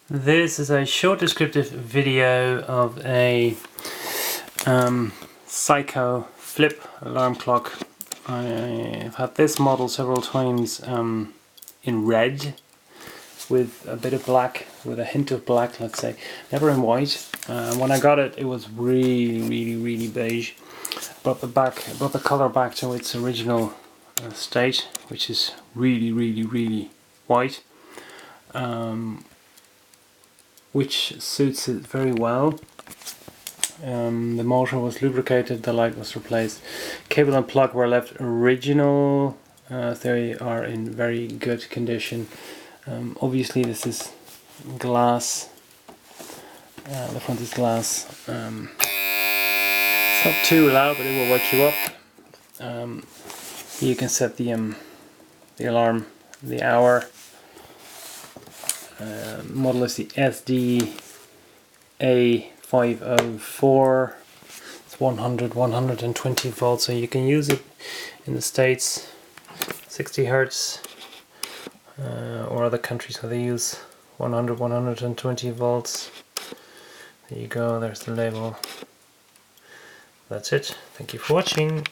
This is a short descriptive video of a Seiko flip alarm clock. I've had this model several times in red with a bit of black, with a hint of black, let's say. Never in white. When I got it, it was really beige. Brought the color back to its original state, which is really white. Which suits it very well. The motor was lubricated, the light was replaced. Cable and plug were left original. They are in very good condition. Obviously this is glass. The front is glass. It's not too loud, but it will wake you up. You can set the alarm, the hour. Model is the SDA504. It's 120 volts, so you can use it in the States, 60 hertz, or other countries where they use 120 volts. There you go, there's the label. That's it. Thank you for watching.